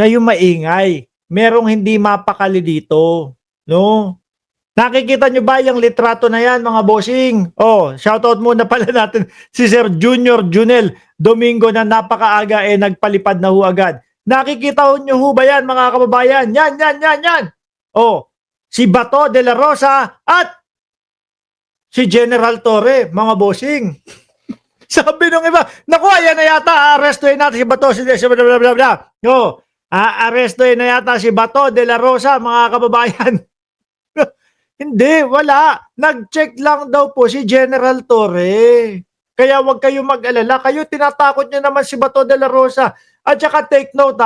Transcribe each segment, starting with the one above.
kayo maingay. Merong hindi mapakali dito. No? Nakikita nyo ba yung litrato na yan, mga bossing? Oh, shoutout muna pala natin si Sir Junior Junel Domingo na napakaaga nagpalipad na ho agad. Nakikita nyo ho ba yan, mga kababayan? Yan. Oh, si Bato de la Rosa at si General Torre, mga bossing. Sabi nung iba, naku, ayan na yata, arestuhin natin si Bato, si bla bla bla. Oh, arestuhin na yata si Bato de la Rosa, mga kababayan. Hindi, wala. Nag-check lang daw po si General Torre. Kaya wag kayo mag-alala. Kayo tinatakot nyo naman si Bato de la Rosa. At saka take note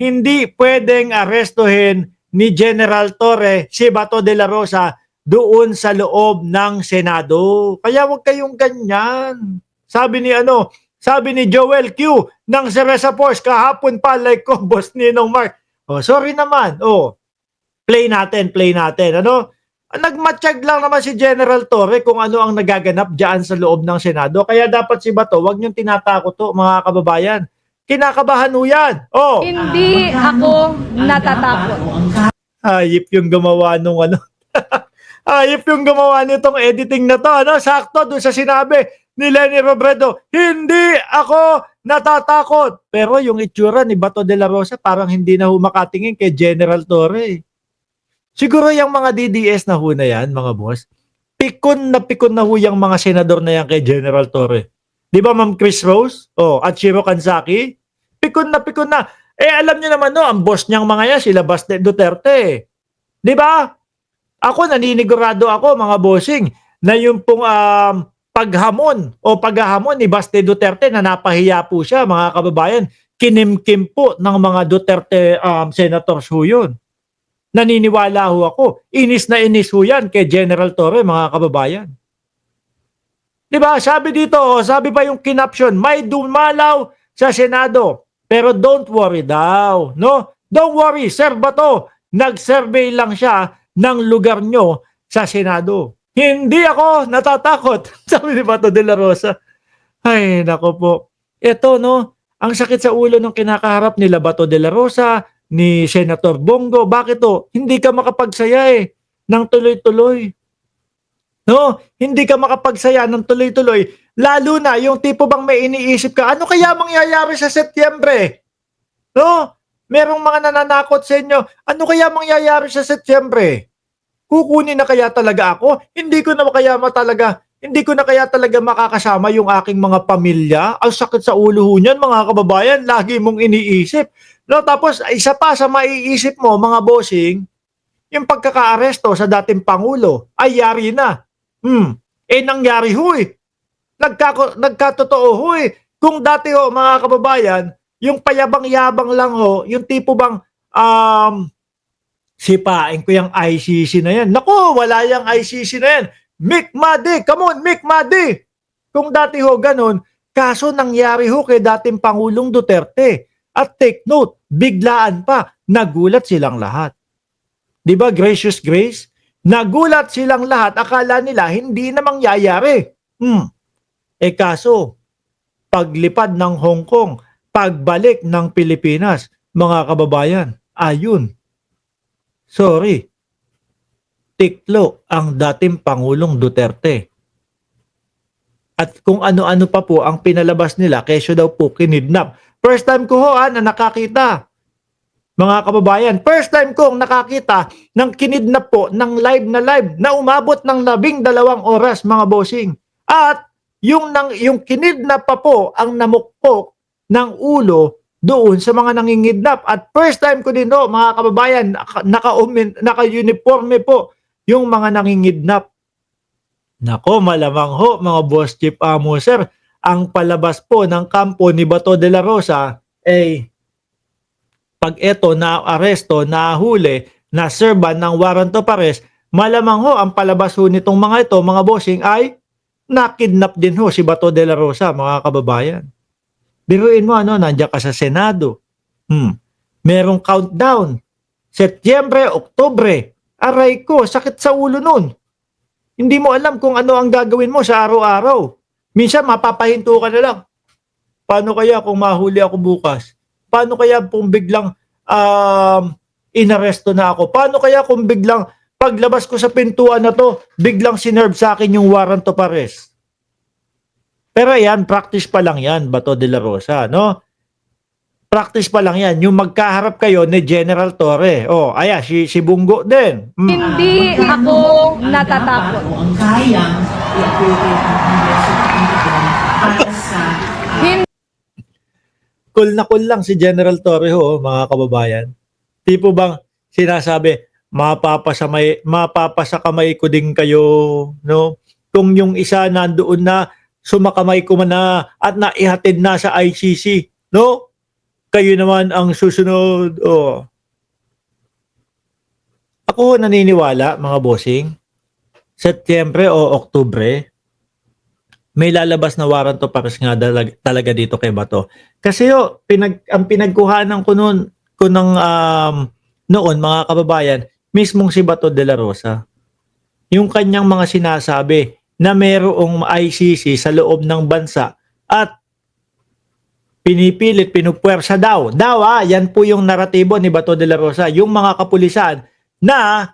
hindi pwedeng arestuhin ni General Torre si Bato de la Rosa doon sa loob ng Senado. Kaya wag kayong ganyan. Sabi ni Joel Q ng Cereza Force kahapon pa like ko, Boss Ninong Mark. Oh, sorry naman. Oh, play natin. Ano? Nagmatsyag lang naman si General Torre kung ano ang nagaganap diyan sa loob ng Senado. Kaya dapat si Bato, wag niyong tinatakot to, mga kababayan. Kinakabahan ho yan. Oh. Hindi ako natatakot. Hayip yung gumawa nung ano. Hayip yung gumawa nitong editing na to. Ano? Sakto doon sa sinabi ni Lenny Robredo, hindi ako natatakot. Pero yung itsura ni Bato de la Rosa parang hindi na humakatingin kay General Torre. Siguro yung mga DDS na ho na yan, mga boss, pikon na ho yung mga senador na yan kay General Torre. Di ba, Ma'am Chris Rose? Oh, at Shiro Kansaki? Pikon na. Alam niyo naman ang boss niyang mga yan, sila Baste Duterte. Di ba? Ako, naninigurado ako, mga bossing, na yung pong paghahamon ni Baste Duterte na napahiya po siya, mga kababayan, kinimkim po ng mga Duterte senators ho yun. Naniniwala ho ako. Inis na inis ho yan kay General Torre, mga kababayan. Diba? Sabi dito, sabi pa yung kinaption, may dumalaw sa Senado. Pero don't worry daw. No? Don't worry, Sir Bato. Nag-survey lang siya ng lugar nyo sa Senado. Hindi ako natatakot. Sabi ni Bato de la Rosa. Ay, nako po. Ito, no? Ang sakit sa ulo ng kinakaharap nila Bato de la Rosa, ni Senator Bongo. Bakit to? Hindi ka makapagsaya ng tuloy-tuloy. No? Hindi ka makapagsaya ng tuloy-tuloy. Lalo na yung tipo bang may iniisip ka, ano kaya mangyayari sa Setyembre? No? Merong mga nananakot sa inyo, ano kaya mangyayari sa Setyembre? Kukunin na kaya talaga ako? Hindi ko na kaya talaga makakasama yung aking mga pamilya? Ang sakit sa ulo ho niyan, mga kababayan. Lagi mong iniisip. No, tapos isa pa sa maiisip mo, mga bossing, yung pagkakaaresto sa dating Pangulo ay yari na. Nangyari ho Nagkatotoo ho Kung dati ho, mga kababayan, yung payabang-yabang lang ho, yung tipo bang sipain ko yung ICC na yan. Naku, wala yung ICC na yan. Mick Madi, come on, Mick Madi. Kung dati ho ganun, kaso nangyari ho kay dating Pangulong Duterte. At take note, biglaan pa, nagulat silang lahat. Di ba, Gracious Grace? Nagulat silang lahat, akala nila hindi na mangyayari. Kaso, paglipad ng Hong Kong, pagbalik ng Pilipinas, mga kababayan, ayun. Sorry. Tiklo ang dating Pangulong Duterte. At kung ano-ano pa po ang pinalabas nila, kesyo daw po kinidnap. First time ko ho na nakakita. Mga kababayan, first time kong nakakita ng kinidnap po ng live na umabot ng 12 oras, mga bossing. At yung kinidnap pa po ang namukpok ng ulo doon sa mga nangingidnap. At first time ko din ho, mga kababayan, naka-uniforme po yung mga nangingidnap. Nako, malamang ho, mga boss chief amo sir, ang palabas po ng kampo ni Bato de la Rosa pag ito na-aresto, nahuli, na-serban ng warrant of arrest, malamang ho ang palabas ho nitong mga ito, mga bossing, ay nakidnap din ho si Bato de la Rosa, mga kababayan. Biruin mo, nandiyan ka sa Senado. Merong countdown. Setyembre, Oktubre. Aray ko, sakit sa ulo nun. Hindi mo alam kung ano ang gagawin mo sa araw-araw. Minsan mapapahinto ka na lang. Paano kaya kung mahuli ako bukas? Paano kaya kung biglang inaresto na ako. Paano kaya kung biglang paglabas ko sa pintuan na to, biglang sinerve sa akin yung warrant of arrest? Pero yan, practice pa lang yan, Bato de la Rosa, no? Practice pa lang yan. Yung magkaharap kayo ni General Torre. Oh, ayan, si Bungo din. Hindi ako natatakot. Kung ang kayang i-approve ang Congreso para sa Cool na cool lang si General Torre ho, mga kababayan. Tipo bang sinasabi, mapapasa kamay ko din kayo, no? Kung yung isa nandoon na, sumakamay ko man na at naihatid na sa ICC, no? Kayo naman ang susunod. Oh. Ako naniniwala, mga bossing, Setyembre o Oktubre, may lalabas na warrant of arrest nga talaga dito kay Bato. Kasi ang pinagkuhanan ko noon mga kababayan, mismong si Bato de la Rosa. Yung kanyang mga sinasabi na mayroong ICC sa loob ng bansa at pinipilit, pinupwersa daw. Yan po yung naratibo ni Bato de la Rosa. Yung mga kapulisan na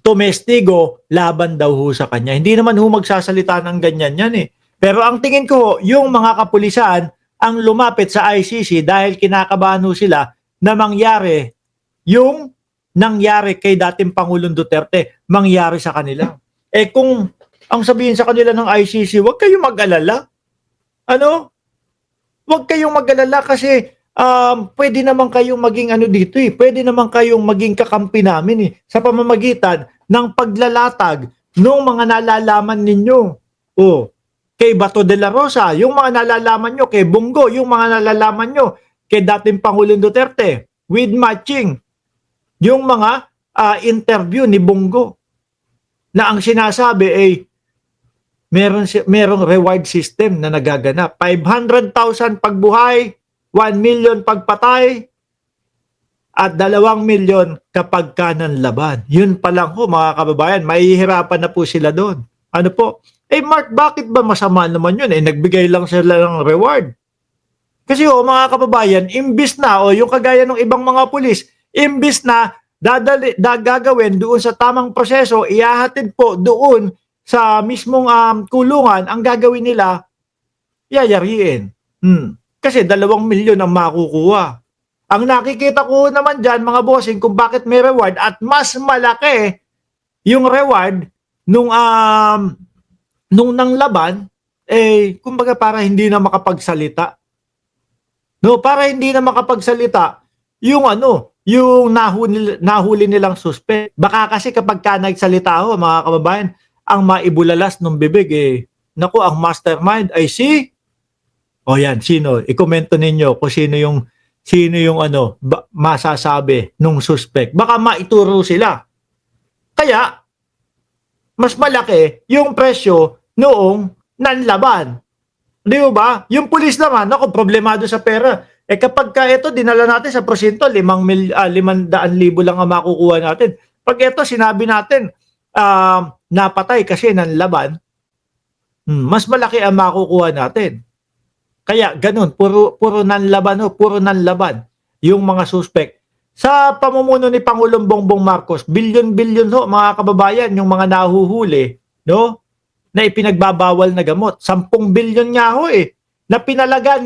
tumestigo laban daw ho sa kanya. Hindi naman ho magsasalita ng ganyan yan eh. Pero ang tingin ko, yung mga kapulisan ang lumapit sa ICC dahil kinakabahan ho sila na mangyari yung nangyari kay dating Pangulong Duterte, mangyari sa kanila. Eh kung ang sabihin sa kanila ng ICC, huwag kayong mag-alala. Ano? Huwag kayong mag-alala kasi pwede naman kayong maging dito eh. Pwede naman kayong maging kakampi namin eh. Sa pamamagitan ng paglalatag ng mga nalalaman ninyo. Oh, kay Bato de la Rosa, yung mga nalalaman nyo, kay Bungo, yung mga nalalaman nyo, kay dating Pangulong Duterte, with matching, yung mga interview ni Bungo, na ang sinasabi ay merong reward system na nagaganap. 500,000 pagbuhay, 1 million pagpatay, at 2 million kapag kanan laban. Yun pa lang ho, mga kababayan, mahihirapan na po sila doon. Ano po? Eh Mark, bakit ba masama naman yun? Eh nagbigay lang sila ng reward. Kasi mga kababayan, imbis na, yung kagaya ng ibang mga pulis, imbis na gagawin doon sa tamang proseso, ihahatid po doon sa mismong kulungan, ang gagawin nila, yayariin. Kasi 2 milyon ang makukuha. Ang nakikita ko naman dyan, mga bossing, kung bakit may reward at mas malaki yung reward nung nang laban, kumbaga para hindi na makapagsalita. No, para hindi na makapagsalita yung yung nahuli nilang suspect. Baka kasi kapag ka nagsalita mga kababayan, ang maibulalas ng bibig naku, ang mastermind ay yan, sino? I-komento ninyo kung sino yung masasabi nung suspect. Baka maituro sila. Kaya mas malaki yung presyo noong nanlaban. Di ba? Yung pulis naman, problemado sa pera. Kapag ito dinala natin sa prosinto, 500,000 lang ang makukuha natin. Pag ito sinabi natin, napatay kasi nanlaban, mas malaki ang makukuha natin. Kaya ganun, puro nanlaban puro nanlaban yung mga suspect. Sa pamumuno ni Pangulong Bongbong Marcos, bilyon-bilyon mga kababayan yung mga nahuhuli, no? Na ipinagbabawal na gamot. 10 bilyon nga na pinalaga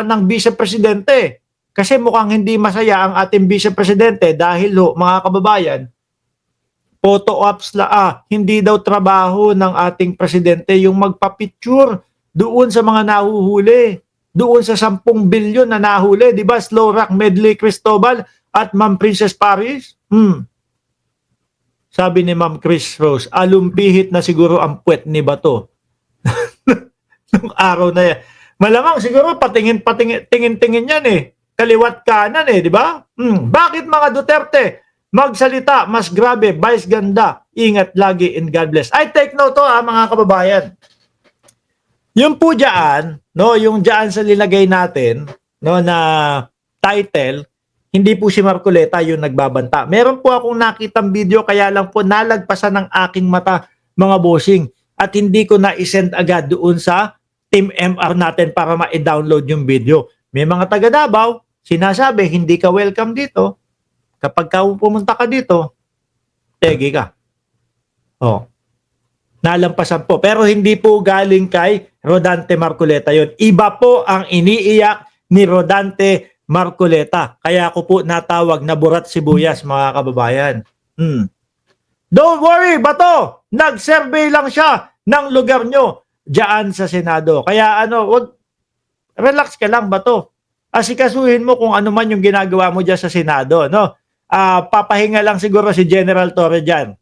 ng Vice Presidente. Kasi mukhang hindi masaya ang ating Vice Presidente dahil mga kababayan, photo ops hindi daw trabaho ng ating presidente yung magpa-picture doon sa mga nahuhuli. Doon sa 10 bilyon na nahuli, di ba? Slow Rock Medley Cristobal at Ma'am Princess Paris. Sabi ni Ma'am Chris Rose, alumpihit na siguro ang puwet ni Bato. Nung araw na yan. Malamang siguro tingin-tingin yan Kaliwat kanan di ba? Bakit mga Duterte magsalita mas grabe, vice ganda, ingat lagi and God bless. I take note mga kababayan. Yung po dyan, yung dyan sa linagay natin, na title, hindi po si Marcoleta yung nagbabanta. Meron po akong nakitang video, kaya lang po nalagpasan ng aking mata, mga bossing. At hindi ko na-send agad doon sa Team MR natin para ma-download yung video. May mga taga Davao, sinasabi, hindi ka welcome dito. Kapag ka pumunta ka dito, tegi ka. Oh. Nalampasan po. Pero hindi po galing kay Rodante Marcoleta yon. Iba po ang iniiyak ni Rodante Marcoleta. Kaya ko po natawag na burat sibuyas, mga kababayan. Don't worry, Bato! Nag-survey lang siya ng lugar nyo diyan sa Senado. Kaya relax ka lang, Bato. Asikasuhin mo kung ano man yung ginagawa mo diyan sa Senado. No? Papahinga lang siguro si General Torre dyan.